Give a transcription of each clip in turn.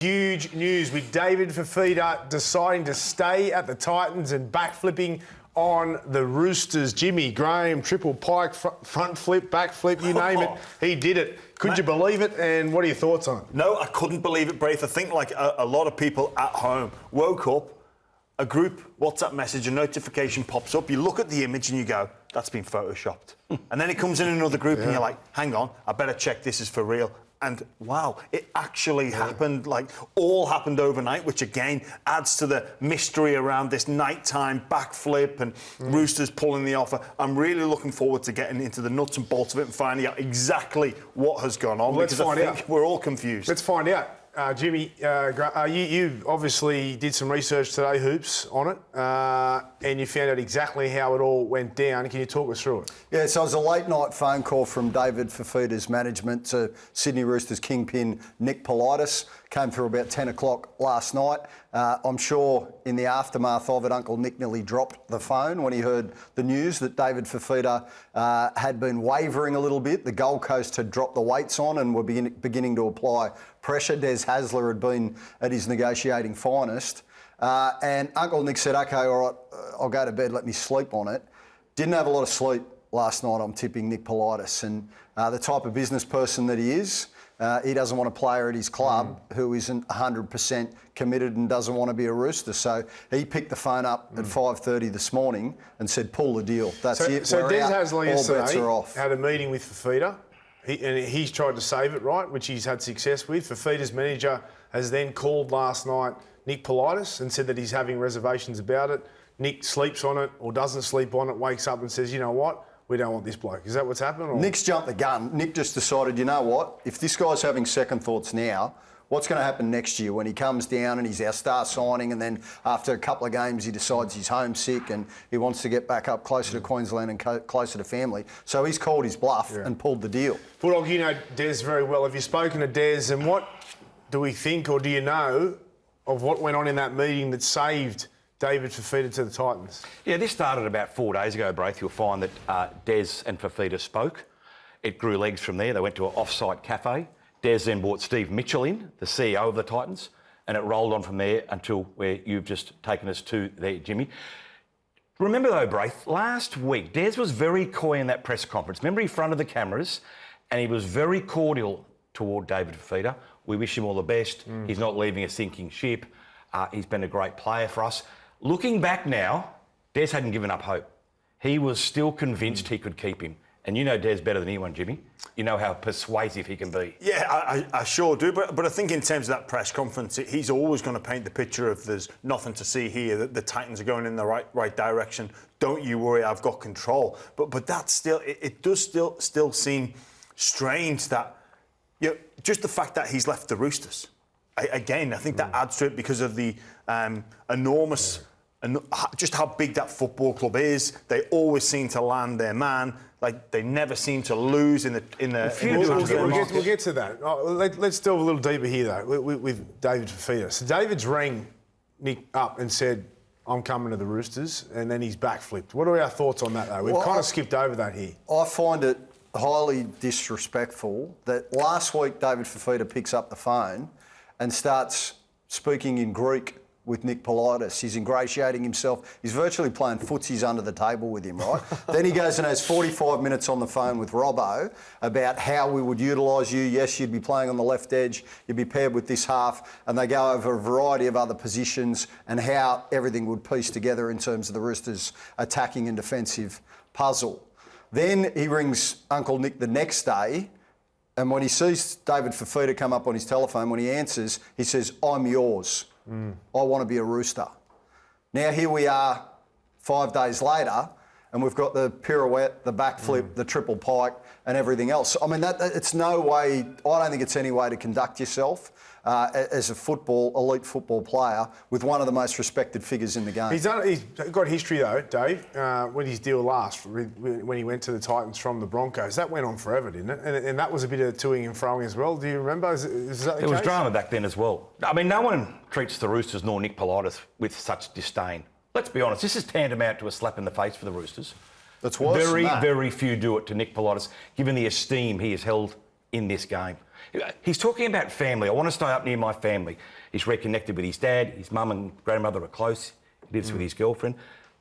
Huge news with David Fifita deciding to stay at the Titans and backflipping on the Roosters. Jimmy, Graham, triple pike, front flip, back flip, you name it. He did it. Could you believe it? And what are your thoughts on it? No, I couldn't believe it, Braith. I think like a lot of people at home woke up, a group WhatsApp message, a notification pops up. You look at the image and you go, that's been photoshopped. And then it comes in another group and you're like, hang on, I better check this is for real. And wow, it actually happened, like all happened overnight, which again adds to the mystery around this nighttime backflip and Roosters pulling the offer. I'm really looking forward to getting into the nuts and bolts of it and finding out exactly what has gone on. Let's find out. We're all confused. Let's find out. Jimmy, you obviously did some research today, Hoops, on it, and you found out exactly how it all went down. Can you talk us through it? Yeah, so it was a late-night phone call from David Fifita's management to Sydney Roosters kingpin Nick Politis. Came through about 10 o'clock last night. I'm sure in the aftermath of it, Uncle Nick nearly dropped the phone when he heard the news that David Fifita had been wavering a little bit. The Gold Coast had dropped the weights on and were beginning to apply pressure. Des Hasler had been at his negotiating finest. And Uncle Nick said, OK, all right, I'll go to bed, let me sleep on it. Didn't have a lot of sleep last night, I'm tipping Nick Politis. And the type of business person that he is, he doesn't want a player at his club who isn't 100% committed and doesn't want to be a Rooster. So he picked the phone up at 5:30 this morning and said, pull the deal. That's it. So Des Hasler yesterday off. had a meeting with Fifita. He's tried to save it, right, which he's had success with. Fifita's manager has then called last night Nick Politis and said that he's having reservations about it. Nick sleeps on it or doesn't sleep on it, wakes up and says, you know what? We don't want this bloke. Is that what's happened? Or? Nick's jumped the gun. Nick just decided, you know what? If this guy's having second thoughts now, what's going to happen next year when he comes down and he's our star signing and then after a couple of games he decides he's homesick and he wants to get back up closer to Queensland and closer to family. So he's called his bluff and pulled the deal. Bulldog, you know Des very well. Have you spoken to Des and what do we think or do you know of what went on in that meeting that saved David Fifita to the Titans? Yeah, this started about 4 days ago, Braith. You'll find that Des and Fifita spoke. It grew legs from there. They went to an off-site cafe. Des then brought Steve Mitchell in, the CEO of the Titans, and it rolled on from there until where you've just taken us to there, Jimmy. Remember though, Braith, last week, Des was very coy in that press conference. Remember, he fronted the cameras and he was very cordial toward David Fifita. We wish him all the best. He's not leaving a sinking ship. He's been a great player for us. Looking back now, Des hadn't given up hope. He was still convinced he could keep him. And you know Des better than anyone, Jimmy. You know how persuasive he can be. Yeah, I sure do. But I think in terms of that press conference, he's always going to paint the picture of there's nothing to see here, that the Titans are going in the right direction. Don't you worry, I've got control. But that's still, it does still seem strange that, you know, just the fact that he's left the Roosters. Again, I think that adds to it because of the enormous... And just how big that football club is. They always seem to land their man. Like they never seem to lose in the. We'll get to that. Let's delve a little deeper here though with David Fifita. So David's rang Nick up and said, "I'm coming to the Roosters," and then he's backflipped. What are our thoughts on that though? We've kind of skipped over that here. I find it highly disrespectful that last week David Fifita picks up the phone and starts speaking in Greek with Nick Politis. He's ingratiating himself. He's virtually playing footsies under the table with him, right? Then he goes and has 45 minutes on the phone with Robbo about how we would utilise you. Yes, you'd be playing on the left edge. You'd be paired with this half. And they go over a variety of other positions and how everything would piece together in terms of the Roosters' attacking and defensive puzzle. Then he rings Uncle Nick the next day, and when he sees David Fifita come up on his telephone, when he answers, he says, "I'm yours. I want to be a Rooster." Now here we are 5 days later and we've got the pirouette, the backflip, the triple pike and everything else. I mean, it's no way, I don't think it's any way to conduct yourself as a elite football player with one of the most respected figures in the game. He's got history though, Dave, with his deal last, when he went to the Titans from the Broncos. That went on forever, didn't it? And that was a bit of toing and froing as well. Do you remember? Is that the case? There was drama back then as well. I mean, no one treats the Roosters nor Nick Politis with such disdain. Let's be honest, this is tantamount to a slap in the face for the Roosters. That's worse. Very few do it to Nick Politis, given the esteem he has held in this game. He's talking about family. I want to stay up near my family. He's reconnected with his dad. His mum and grandmother are close. He lives with his girlfriend.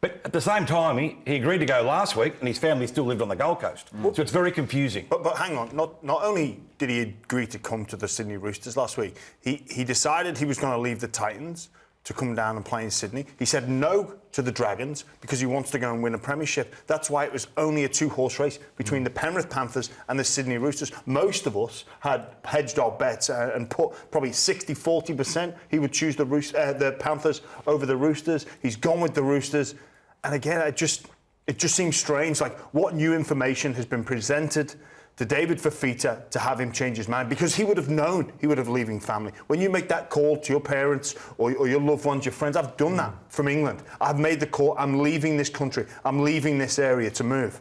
But at the same time, he agreed to go last week and his family still lived on the Gold Coast. So it's very confusing. But hang on, not only did he agree to come to the Sydney Roosters last week, he decided he was going to leave the Titans to come down and play in Sydney. He said no to the Dragons because he wants to go and win a premiership. That's why it was only a 2-horse race between the Penrith Panthers and the Sydney Roosters. Most of us had hedged our bets and put probably 60-40%. He would choose the Panthers over the Roosters. He's gone with the Roosters. And again, it just seems strange. Like, what new information has been presented to David Fifita to have him change his mind? Because he would have known he would have leaving family. When you make that call to your parents or your loved ones, your friends, I've done that from England. I've made the call. I'm leaving this country. I'm leaving this area to move.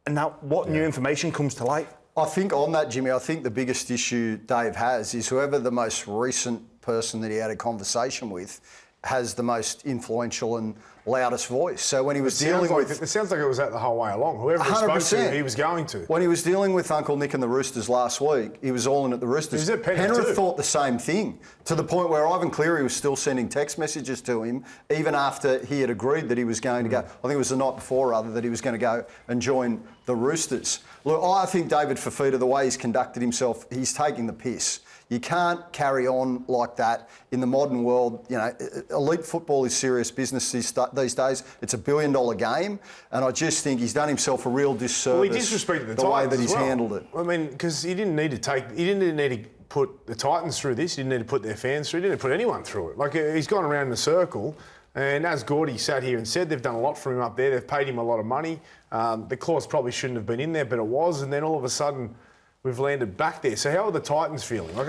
And now what new information comes to light? I think on that, Jimmy, I think the biggest issue Dave has is whoever the most recent person that he had a conversation with has the most influential and loudest voice. So when he was dealing with... It sounds like it was that the whole way along. Whoever he spoke to, he was going to. When he was dealing with Uncle Nick and the Roosters last week, he was all in at the Roosters. He was at Penrith Penrith too. thought the same thing, to the point where Ivan Cleary was still sending text messages to him, even after he had agreed that he was going to go... I think it was the night before, rather, that he was going to go and join the Roosters. Look, I think David Fifita, the way he's conducted himself, he's taking the piss. You can't carry on like that in the modern world. You know, elite football is serious business these days. It's $1 billion game, and I just think he's done himself a real disservice. Well, he disrespected the Titans way that he's well. handled it. I mean, because he didn't need to put the Titans through this. He didn't need to put their fans through. He didn't put anyone through it. Like, he's gone around in a circle. And as Gordy sat here and said, they've done a lot for him up there. They've paid him a lot of money. The clause probably shouldn't have been in there, but it was. And then all of a sudden, we've landed back there. So how are the Titans feeling? Like,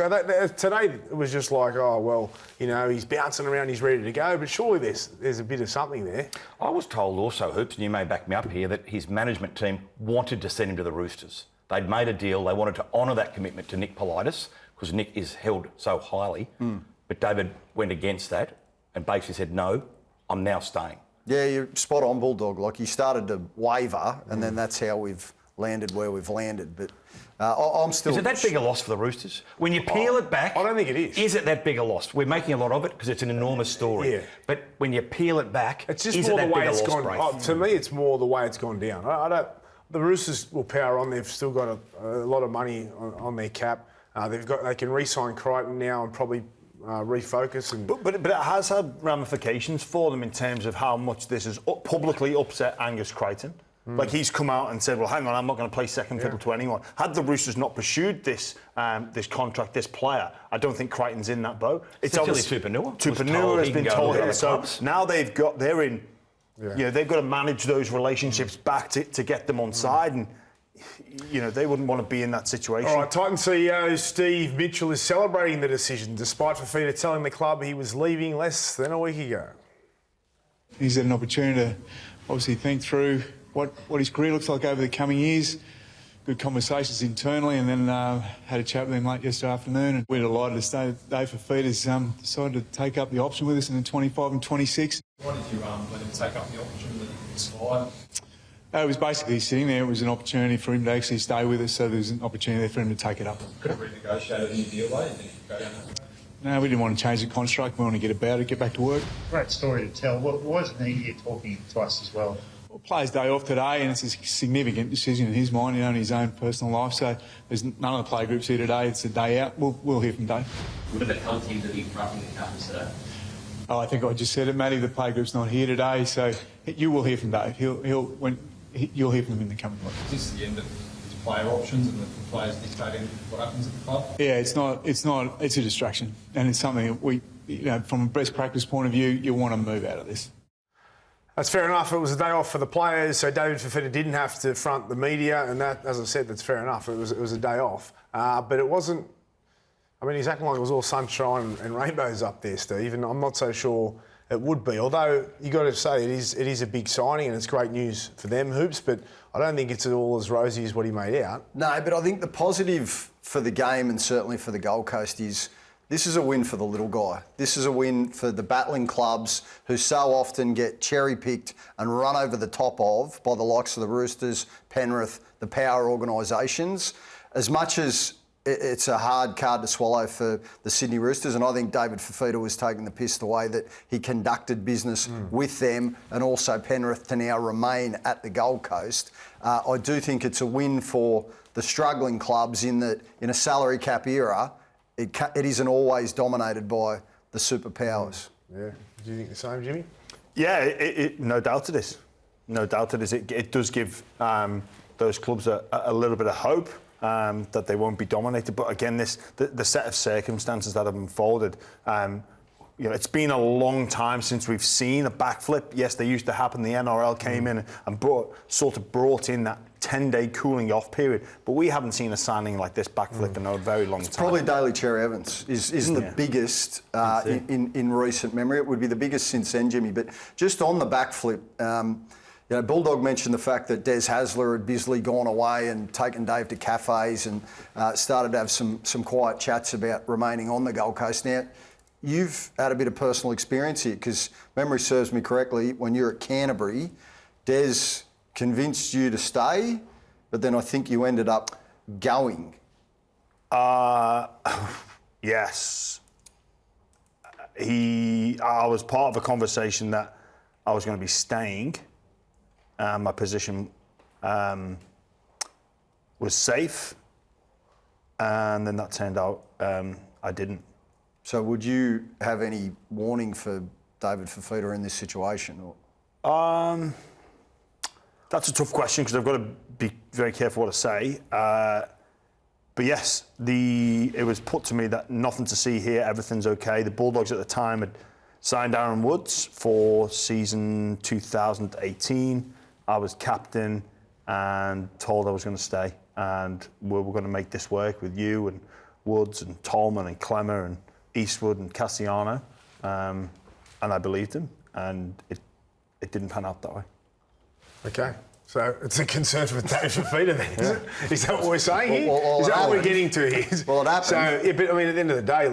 today it was just like, oh, well, you know, he's bouncing around, he's ready to go. But surely there's a bit of something there. I was told also, Hoops, and you may back me up here, that his management team wanted to send him to the Roosters. They'd made a deal. They wanted to honour that commitment to Nick Politis because Nick is held so highly. But David went against that and basically said, no, I'm now staying. Yeah, you're spot on, Bulldog. Like, he started to waver, and then that's how we've landed where we've landed. But I'm still... Is it that big a loss for the Roosters? When you peel it back... I don't think it is. Is it that big a loss? We're making a lot of it because it's an enormous story. Yeah. But when you peel it back, It's just is more it the that way big a it's loss, gone. Braith? To me, it's more the way it's gone down. I don't. The Roosters will power on. They've still got a lot of money on their cap. They can re-sign Crichton now and probably refocus. And But it has had ramifications for them in terms of how much this has publicly upset Angus Crichton. Like, he's come out and said, well, hang on, I'm not going to play second fiddle to anyone. Had the Roosters not pursued this contract, this player, I don't think Crichton's in that boat. It's obviously Tupanua. Tupanua has been told. So clubs. now they're in. You know, they've got to manage those relationships back to get them on side, and you know, they wouldn't want to be in that situation. all right, Titan CEO Steve Mitchell is celebrating the decision, despite Fifita telling the club he was leaving less than a week ago. He's had an opportunity to obviously think through what his career looks like over the coming years. Good conversations internally, and then had a chat with him late yesterday afternoon. And we're delighted to say that Dave Fifita's decided to take up the option with us in the 25 and 26. Why did you let him take up the option with the slide? It was basically sitting there. It was an opportunity for him to actually stay with us, so there was an opportunity there for him to take it up. Could have renegotiated any deal, though, and then go down that road. No, we didn't want to change the construct. We want to get about it, get back to work. Great story to tell. Why isn't he here talking to us as well? Well, player's day off today, and it's a significant decision in his mind, in his own personal life. So there's none of the play groups here today. It's a day out. We'll hear from Dave. Would it come to you that he roughly happens today? Oh, I think I just said it, Matty. The play group's not here today, so you will hear from Dave. You'll hear from him in the coming week. Is this the end of his player options and the players dictating what happens at the club? Yeah, it's a distraction, and it's something that we, from a best practice point of view, you want to move out of this. That's fair enough. It was a day off for the players, so David Fifita didn't have to front the media, and that, as I said, that's fair enough. It was a day off, but it wasn't. I mean, he's acting like it was all sunshine and rainbows up there, Steve, and I'm not so sure it would be. Although you got to say it is a big signing and it's great news for them, Hoops. But I don't think it's all as rosy as what he made out. No, but I think the positive for the game and certainly for the Gold Coast is this is a win for the little guy. This is a win for the battling clubs who so often get cherry-picked and run over the top of by the likes of the Roosters, Penrith, the power organisations. As much as it's a hard card to swallow for the Sydney Roosters, and I think David Fifita was taking the piss the way that he conducted business with them, and also Penrith to now remain at the Gold Coast. I do think it's a win for the struggling clubs in that in a salary cap era, it isn't always dominated by the superpowers. Yeah. Do you think the same, Jimmy? Yeah, no doubt it is. No doubt it is. It does give those clubs a little bit of hope that they won't be dominated. But again, the set of circumstances that have unfolded, it's been a long time since we've seen a backflip. Yes, they used to happen. The NRL came in and brought in that 10-day cooling off period. But we haven't seen a signing like this backflip in a very long time. Probably Daly Cherry Evans is the biggest in recent memory. It would be the biggest since then, Jimmy. But just on the backflip, Bulldog mentioned the fact that Des Hasler had busily gone away and taken Dave to cafes and started to have some quiet chats about remaining on the Gold Coast. Now, you've had a bit of personal experience here because memory serves me correctly, when you're at Canterbury, Des convinced you to stay, but then I think you ended up going. Yes. I was part of a conversation that I was going to be staying. My position was safe, and then that turned out I didn't. So would you have any warning for David Fifita in this situation? Or? That's a tough question because I've got to be very careful what I say. But yes, it was put to me that nothing to see here, everything's okay. The Bulldogs at the time had signed Aaron Woods for season 2018. I was captain and told I was going to stay, and we were going to make this work with you and Woods and Tolman and Clemmer and Eastwood and Cassiano, and I believed him, and it didn't pan out that way. Okay. So it's a concern with David Fifita then, is it? Is that what we're saying here? Well, is that what we're getting to here? Well, it happened. So, yeah, but I mean, at the end of the day,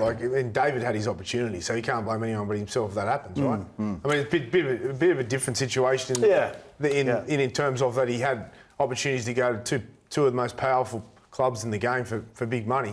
David had his opportunity, so he can't blame anyone but himself if that happens, right? I mean, it's a bit of a different situation in terms of that he had opportunities to go to two of the most powerful clubs in the game for big money.